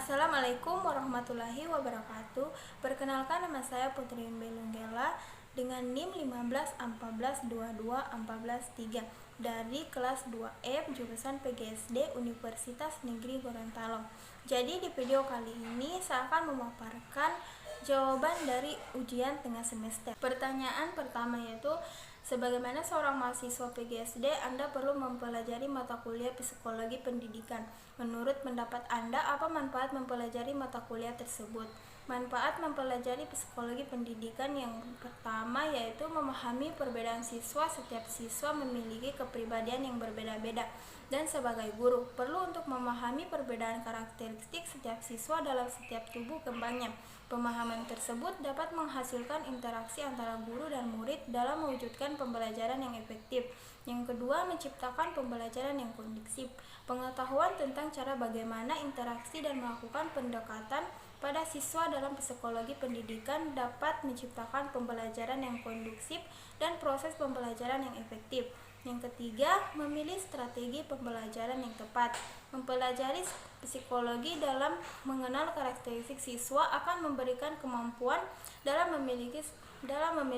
Assalamualaikum warahmatullahi wabarakatuh. Perkenalkan, nama saya Putri Belunggela dengan NIM 1514221443 dari kelas 2F jurusan PGSD Universitas Negeri Gorontalo. Jadi di video kali ini saya akan memaparkan jawaban dari ujian tengah semester. Pertanyaan pertama yaitu, sebagaimana seorang mahasiswa PGSD, Anda perlu mempelajari mata kuliah psikologi pendidikan. Menurut pendapat Anda, apa manfaat mempelajari mata kuliah tersebut? Manfaat mempelajari psikologi pendidikan yang pertama yaitu memahami perbedaan siswa. Setiap siswa memiliki kepribadian yang berbeda-beda, dan sebagai guru perlu untuk memahami perbedaan karakteristik setiap siswa dalam setiap tumbuh kembangnya. Pemahaman tersebut dapat menghasilkan interaksi antara guru dan murid dalam mewujudkan pembelajaran yang efektif. Yang kedua, menciptakan pembelajaran yang kondusif. Pengetahuan tentang cara bagaimana interaksi dan melakukan pendekatan pada siswa dalam psikologi pendidikan dapat menciptakan pembelajaran yang kondusif dan proses pembelajaran yang efektif. Yang ketiga, memilih strategi pembelajaran yang tepat. Mempelajari psikologi dalam mengenal karakteristik siswa akan memberikan kemampuan dalam memilih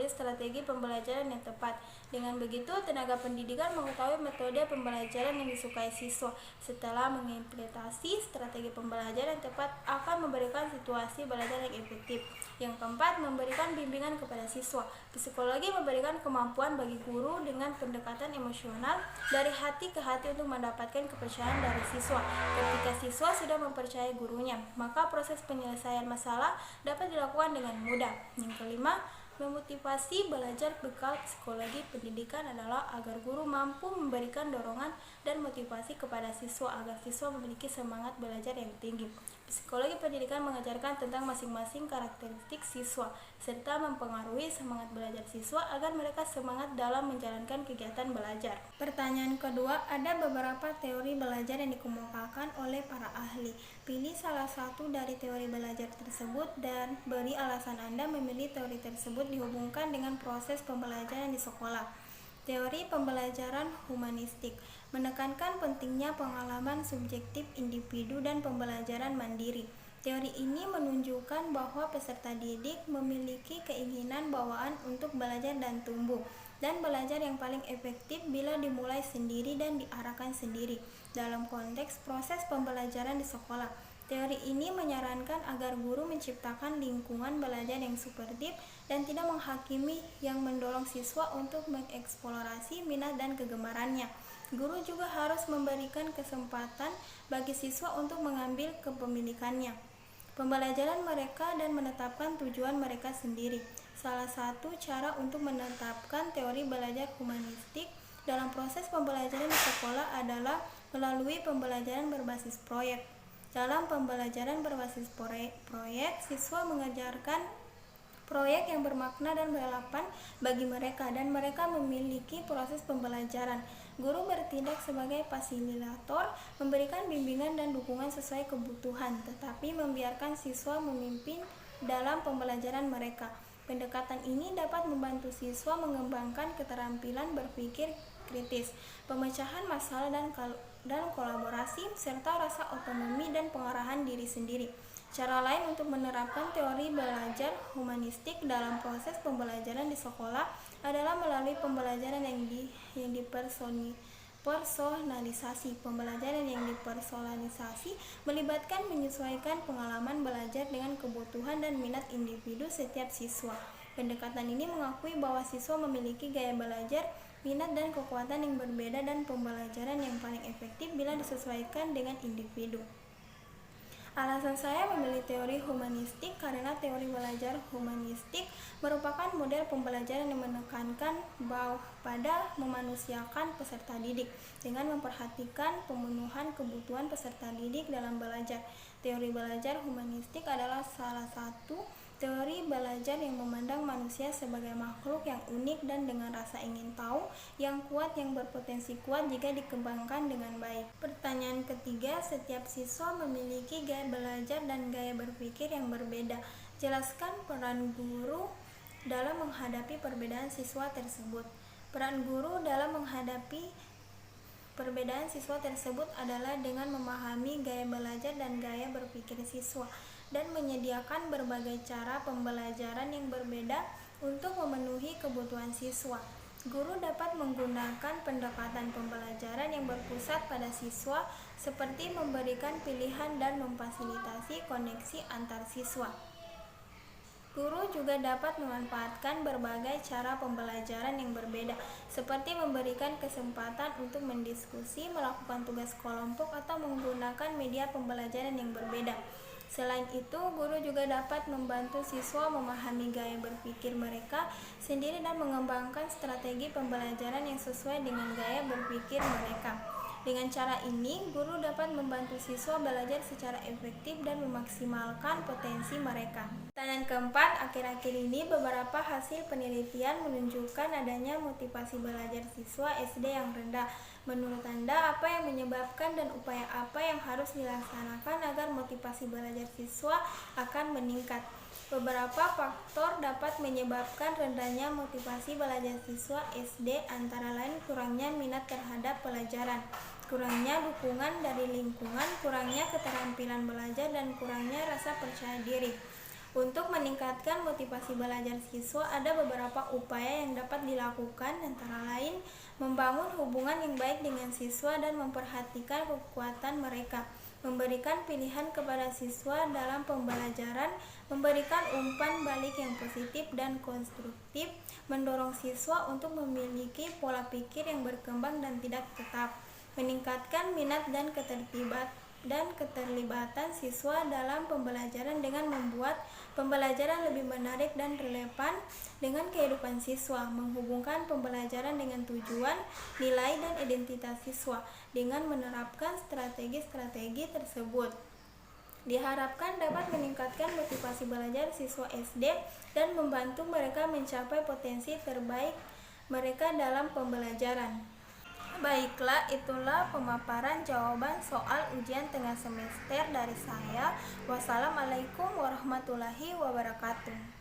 strategi pembelajaran yang tepat. Dengan begitu, tenaga pendidikan mengetahui metode pembelajaran yang disukai siswa. Setelah mengimplementasi strategi pembelajaran yang tepat akan memberikan situasi belajar yang efektif. Yang keempat, memberikan bimbingan kepada siswa. Psikologi memberikan kemampuan bagi guru dengan pendekatan emosional dari hati ke hati untuk mendapatkan kepercayaan dari siswa. Ketika siswa sudah mempercayai gurunya, maka proses penyelesaian masalah dapat dilakukan dengan mudah. Yang kelima, memotivasi belajar. Bekal psikologi pendidikan adalah agar guru mampu memberikan dorongan dan motivasi kepada siswa agar siswa memiliki semangat belajar yang tinggi. Psikologi pendidikan mengajarkan tentang masing-masing karakteristik siswa serta mempengaruhi semangat belajar siswa agar mereka semangat dalam menjalankan kegiatan belajar. Pertanyaan kedua, ada beberapa teori belajar yang dikemukakan oleh para ahli. Pilih salah satu dari teori belajar tersebut dan beri alasan Anda memilih teori tersebut dihubungkan dengan proses pembelajaran di sekolah. Teori pembelajaran humanistik menekankan pentingnya pengalaman subjektif individu dan pembelajaran mandiri. Teori ini menunjukkan bahwa peserta didik memiliki keinginan bawaan untuk belajar dan tumbuh, dan belajar yang paling efektif bila dimulai sendiri dan diarahkan sendiri dalam konteks proses pembelajaran di sekolah. Teori ini menyarankan agar guru menciptakan lingkungan belajar yang suportif dan tidak menghakimi, yang mendorong siswa untuk mengeksplorasi minat dan kegemarannya. Guru juga harus memberikan kesempatan bagi siswa untuk mengambil kepemilikannya pembelajaran mereka dan menetapkan tujuan mereka sendiri. Salah satu cara untuk menetapkan teori belajar humanistik dalam proses pembelajaran di sekolah adalah melalui pembelajaran berbasis proyek. Dalam pembelajaran berbasis proyek, siswa mengerjakan proyek yang bermakna dan relevan bagi mereka, dan mereka memiliki proses pembelajaran. Guru bertindak sebagai fasilitator, memberikan bimbingan dan dukungan sesuai kebutuhan, tetapi membiarkan siswa memimpin dalam pembelajaran mereka. Pendekatan ini dapat membantu siswa mengembangkan keterampilan berpikir kritis, pemecahan masalah dan kolaborasi, serta rasa otonomi dan pengarahan diri sendiri. Cara lain untuk menerapkan teori belajar humanistik dalam proses pembelajaran di sekolah adalah melalui pembelajaran yang dipersonalisasi. Pembelajaran yang dipersonalisasi melibatkan menyesuaikan pengalaman belajar dengan kebutuhan dan minat individu setiap siswa. Pendekatan ini mengakui bahwa siswa memiliki gaya belajar, minat dan kekuatan yang berbeda, dan pembelajaran yang paling efektif bila disesuaikan dengan individu. Alasan saya memilih teori humanistik karena teori belajar humanistik merupakan model pembelajaran yang menekankan pada memanusiakan peserta didik dengan memperhatikan pemenuhan kebutuhan peserta didik dalam belajar. Teori belajar humanistik adalah salah satu teori belajar yang memandang manusia sebagai makhluk yang unik dan dengan rasa ingin tahu yang kuat, yang berpotensi kuat jika dikembangkan dengan baik. Pertanyaan ketiga, setiap siswa memiliki gaya belajar dan gaya berpikir yang berbeda. Jelaskan peran guru dalam menghadapi perbedaan siswa tersebut. Peran guru dalam menghadapi Perbedaan siswa tersebut adalah dengan memahami gaya belajar dan gaya berpikir siswa dan menyediakan berbagai cara pembelajaran yang berbeda untuk memenuhi kebutuhan siswa. Guru dapat menggunakan pendekatan pembelajaran yang berpusat pada siswa seperti memberikan pilihan dan memfasilitasi koneksi antar siswa. Guru juga dapat memanfaatkan berbagai cara pembelajaran yang berbeda, seperti memberikan kesempatan untuk mendiskusi, melakukan tugas kelompok, atau menggunakan media pembelajaran yang berbeda. Selain itu, guru juga dapat membantu siswa memahami gaya berpikir mereka sendiri dan mengembangkan strategi pembelajaran yang sesuai dengan gaya berpikir mereka. Dengan cara ini, guru dapat membantu siswa belajar secara efektif dan memaksimalkan potensi mereka. Dan keempat, akhir-akhir ini beberapa hasil penelitian menunjukkan adanya motivasi belajar siswa SD yang rendah. Menurut Anda, apa yang menyebabkan dan upaya apa yang harus dilaksanakan agar motivasi belajar siswa akan meningkat? Beberapa faktor dapat menyebabkan rendahnya motivasi belajar siswa SD, antara lain kurangnya minat terhadap pelajaran, kurangnya dukungan dari lingkungan, kurangnya keterampilan belajar, dan kurangnya rasa percaya diri. Untuk meningkatkan motivasi belajar siswa, ada beberapa upaya yang dapat dilakukan, antara lain membangun hubungan yang baik dengan siswa dan memperhatikan kekuatan mereka, memberikan pilihan kepada siswa dalam pembelajaran, memberikan umpan balik yang positif dan konstruktif, mendorong siswa untuk memiliki pola pikir yang berkembang dan tidak tetap, meningkatkan minat dan keterlibatan siswa dalam pembelajaran dengan membuat pembelajaran lebih menarik dan relevan dengan kehidupan siswa, menghubungkan pembelajaran dengan tujuan, nilai, dan identitas siswa dengan menerapkan strategi-strategi tersebut. Diharapkan dapat meningkatkan motivasi belajar siswa SD dan membantu mereka mencapai potensi terbaik mereka dalam pembelajaran. Baiklah, itulah pemaparan jawaban soal ujian tengah semester dari saya. Wassalamualaikum warahmatullahi wabarakatuh.